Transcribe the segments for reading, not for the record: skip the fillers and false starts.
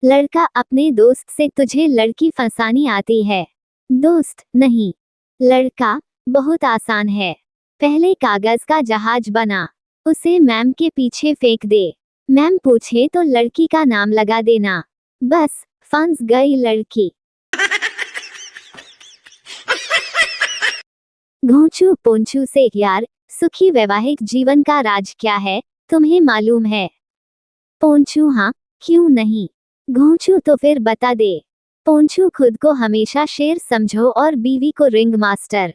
लड़का अपने दोस्त से, तुझे लड़की फंसानी आती है? दोस्त, नहीं। लड़का, बहुत आसान है। पहले कागज का जहाज बना, उसे मैम के पीछे फेंक दे। मैम पूछे तो लड़की का नाम लगा देना, बस फंस गई लड़की। घोंचू पोंचू से, यार सुखी वैवाहिक जीवन का राज क्या है, तुम्हें मालूम है? पोंचू, हाँ, क्यों नहीं। घोंचू, तो फिर बता दे। पोंचू, खुद को हमेशा शेर समझो और बीवी को रिंग मास्टर।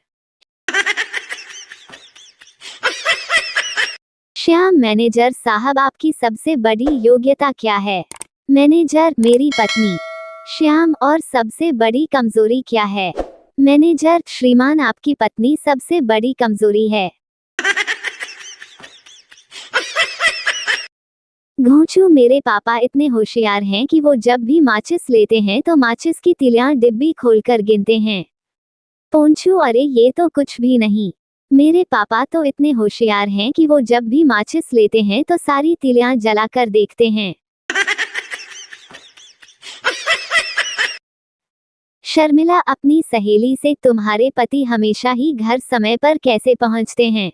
श्याम, मैनेजर साहब आपकी सबसे बड़ी योग्यता क्या है? मैनेजर, मेरी पत्नी। श्याम, और सबसे बड़ी कमजोरी क्या है? मैनेजर, श्रीमान आपकी पत्नी सबसे बड़ी कमजोरी है। घोंचू, मेरे पापा इतने होशियार हैं कि वो जब भी माचिस लेते हैं तो माचिस की तिलियां डिब्बी खोलकर गिनते हैं। पोंचू, अरे ये तो कुछ भी नहीं। मेरे पापा तो इतने होशियार हैं कि वो जब भी माचिस लेते हैं तो सारी तिलियां जलाकर देखते हैं। शर्मिला अपनी सहेली से, तुम्हारे पति हमेशा ही घर समय पर कैसे पहुंचते हैं?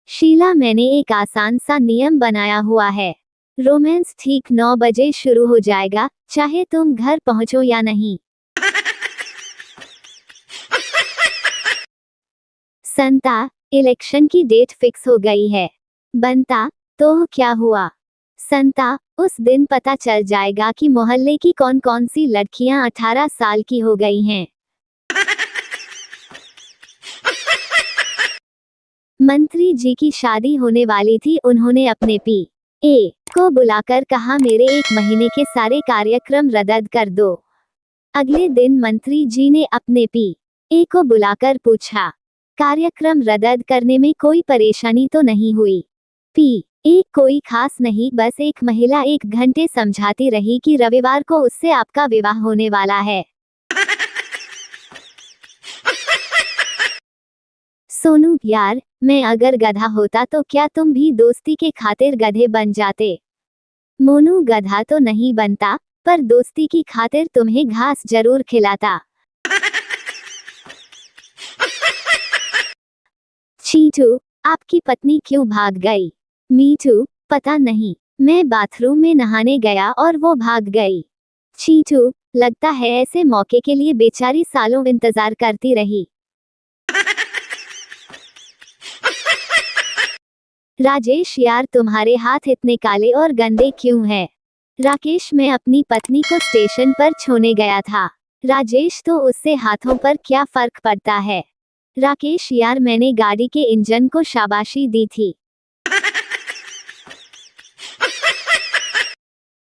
शीला, मैंने एक आसान सा नियम बनाया हुआ है। रोमांस ठीक 9 बजे शुरू हो जाएगा, चाहे तुम घर पहुंचो या नहीं। संता, इलेक्शन की डेट फिक्स हो गई है। बनता, तो क्या हुआ? संता, उस दिन पता चल जाएगा कि मोहल्ले की कौन कौन सी लड़कियां 18 साल की हो गई हैं। मंत्री जी की शादी होने वाली थी, उन्होंने अपने पी.ए. को बुलाकर कहा, मेरे 1 महीने के सारे कार्यक्रम रद्द कर दो। अगले दिन मंत्री जी ने अपने पी.ए. को बुलाकर पूछा, कार्यक्रम रद्द करने में कोई परेशानी तो नहीं हुई? पी.ए. कोई खास नहीं, बस एक महिला 1 घंटे समझाती रही कि रविवार को उससे आपका विवाह होने वाला है। सोनू, यार मैं अगर गधा होता तो क्या तुम भी दोस्ती के खातिर गधे बन जाते? मोनू, गधा तो नहीं बनता, पर दोस्ती की खातिर तुम्हें घास जरूर खिलाता। चीटू, आपकी पत्नी क्यों भाग गई? मीठू, पता नहीं, मैं बाथरूम में नहाने गया और वो भाग गई। चीटू, लगता है ऐसे मौके के लिए बेचारी सालों इंतजार करती रही। राजेश, यार तुम्हारे हाथ इतने काले और गंदे क्यों हैं? राकेश, मैं अपनी पत्नी को स्टेशन पर छोड़ने गया था। राजेश, तो उससे हाथों पर क्या फर्क पड़ता है? राकेश, यार मैंने गाड़ी के इंजन को शाबाशी दी थी।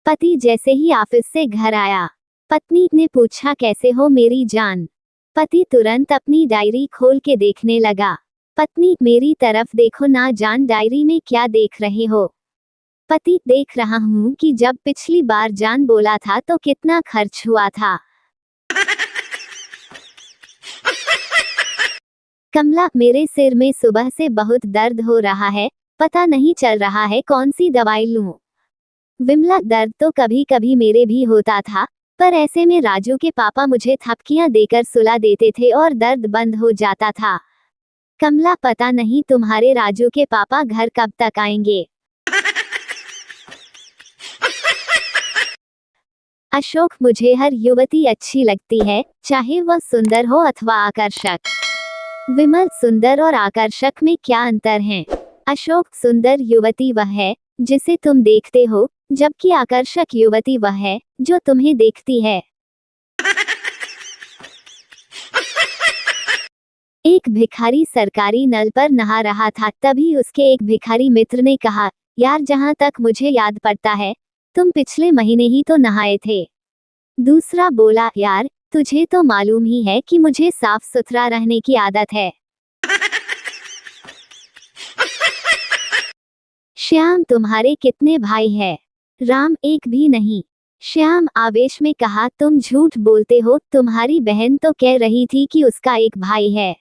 पति जैसे ही ऑफिस से घर आया, पत्नी ने पूछा, कैसे हो मेरी जान? पति तुरंत अपनी डायरी खोल के देखने लगा। पत्नी, मेरी तरफ देखो ना जान, डायरी में क्या देख रहे हो? पति, देख रहा हूँ कि जब पिछली बार जान बोला था तो कितना खर्च हुआ था। कमला, मेरे सिर में सुबह से बहुत दर्द हो रहा है, पता नहीं चल रहा है कौन सी दवाई लूं। विमला, दर्द तो कभी कभी मेरे भी होता था, पर ऐसे में राजू के पापा मुझे थपकियां देकर सुला देते थे और दर्द बंद हो जाता था। कमला, पता नहीं तुम्हारे राजू के पापा घर कब तक आएंगे। अशोक, मुझे हर युवती अच्छी लगती है, चाहे वह सुंदर हो अथवा आकर्षक। विमल, सुंदर और आकर्षक में क्या अंतर है? अशोक, सुंदर युवती वह है जिसे तुम देखते हो, जबकि आकर्षक युवती वह है जो तुम्हें देखती है। एक भिखारी सरकारी नल पर नहा रहा था, तभी उसके एक भिखारी मित्र ने कहा, यार जहां तक मुझे याद पड़ता है तुम पिछले महीने ही तो नहाए थे। दूसरा बोला, यार तुझे तो मालूम ही है कि मुझे साफ सुथरा रहने की आदत है। श्याम, तुम्हारे कितने भाई हैं? राम, एक भी नहीं। श्याम आवेश में कहा, तुम झूठ बोलते हो, तुम्हारी बहन तो कह रही थी कि उसका एक भाई है।